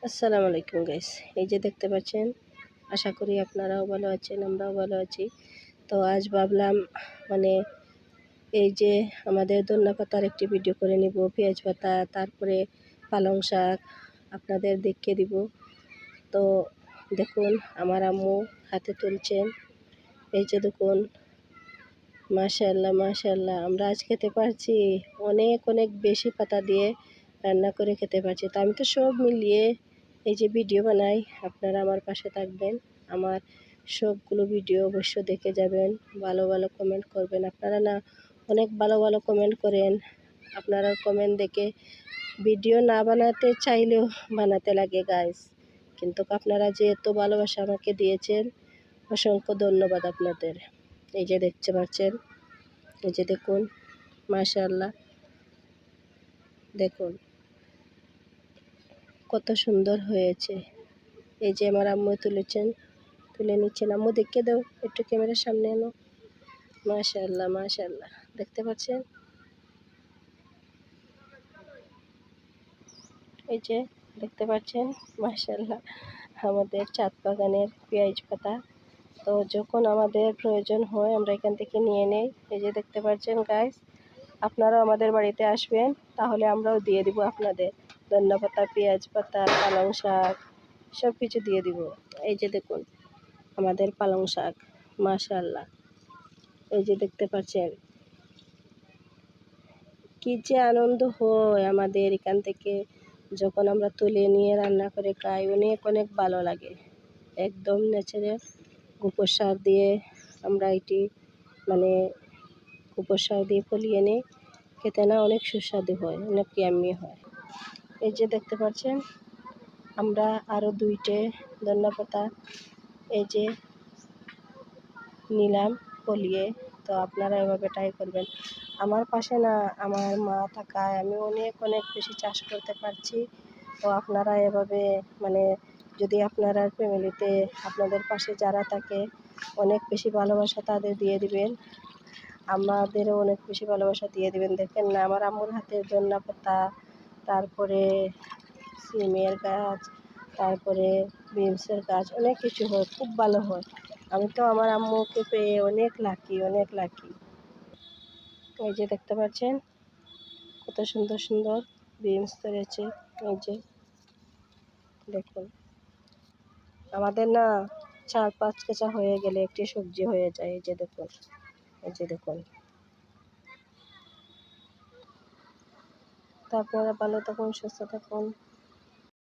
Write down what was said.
আসসালামু আলাইকুম গাইস। এই যে দেখতে পাচ্ছেন, আশা করি আপনারাও ভালো আছেন, আমরাও ভালো আছি। তো আজ ভাবলাম মানে এই যে আমাদের ধনিয়া পাতার একটি ভিডিও করে নিব, পেঁয়াজ পাতা, তারপরে পালং শাক আপনাদের দেখিয়ে দিব। তো দেখুন আমার আম্মু হাতে তুলছেন, এই যে দেখুন, মাশাআল্লাহ মাশাআল্লাহ। আমরা আজ খেতে পারছি অনেক অনেক বেশি পাতা দিয়ে রান্না করে খেতে পারছি। তো আমি তো সব মিলিয়ে এই যে ভিডিও বানাই, আপনারা আমার পাশে থাকবেন, আমার সবগুলো ভিডিও অবশ্য দেখে যাবেন, ভালো ভালো কমেন্ট করবেন। আপনারা না অনেক ভালো ভালো কমেন্ট করেন, আপনারা কমেন্ট দেখে ভিডিও না বানাতে চাইলেও বানাতে লাগে গাইস। কিন্তু আপনারা যে এত ভালোবাসা আমাকে দিয়েছেন, অসংখ্য ধন্যবাদ আপনাদের। এই যে দেখতে পাচ্ছেন, এই যে দেখুন, মাশাআল্লাহ, দেখুন কত সুন্দর হয়েছে। এই যে আমার আম্মু তুলে নিচ্ছেন। আম্মু দেখে দাও, একটু ক্যামেরার সামনে এনো। মাশাআল্লাহ মাশাআল্লাহ, দেখতে পাচ্ছেন, এই যে দেখতে পাচ্ছেন, মাশাআল্লাহ, আমাদের ছাদ বাগানের পেঁয়াজ পাতা। তো যখন আমাদের প্রয়োজন হয় আমরা এখান থেকে নিয়ে নেই। এই যে দেখতে পাচ্ছেন গাইস, আপনারাও আমাদের বাড়িতে আসবেন, তাহলে আমরাও দিয়ে দিব আপনাদের ধনিয়া পাতা, পেঁয়াজ পাতা, পালং শাক সব কিছু দিয়ে দিব। এই যে দেখুন আমাদের পালং শাক, মাশাআল্লাহ, এই যে দেখতে পাচ্ছেন কি যে আনন্দ হয় আমাদের এখান থেকে যখন আমরা তুলে নিয়ে রান্না করে খাই, অনেক অনেক ভালো লাগে। একদম ন্যাচারাল গোবর সার দিয়ে আমরা এটি মানে গোবর সার দিয়ে ফলিয়ে নিই, খেতে না অনেক সুস্বাদু হয়, অনেক ইয়াম্মি হয়। এই যে দেখতে পাচ্ছেন আমরা আরও দুইটে ধনিয়া পাতা এই যে নিলাম ফলিয়ে। তো আপনারা এভাবে ট্রাই করবেন। আমার পাশে না আমার মা থাকায় আমি অনেক অনেক বেশি চাষ করতে পারছি। তো আপনারা এভাবে মানে যদি আপনারা ফ্যামিলিতে আপনাদের পাশে যারা থাকে অনেক বেশি ভালোবাসা তাদের দিয়ে দিবেন, আমাদেরও অনেক বেশি ভালোবাসা দিয়ে দিবেন। দেখেন না আমার আম্মুর হাতের ধনিয়া পাতা, তারপরে সিমের গাছ, তারপরে বিনসের গাছ, অনেক কিছু হয়, খুব ভালো হয়। আমি তো আমার আম্মুকে পেয়ে অনেক লাকি, অনেক লাকি। এই যে দেখতে পাচ্ছেন কত সুন্দর সুন্দর বিনস ধরেছে। এই যে দেখুন, আমাদের না 4-5 কেঁচা হয়ে গেলে একটি সবজি হয়ে যায়। এই যে দেখুন, এই যে দেখুন। তো আপনারা ভালো থাকুন, সুস্থ থাকুন।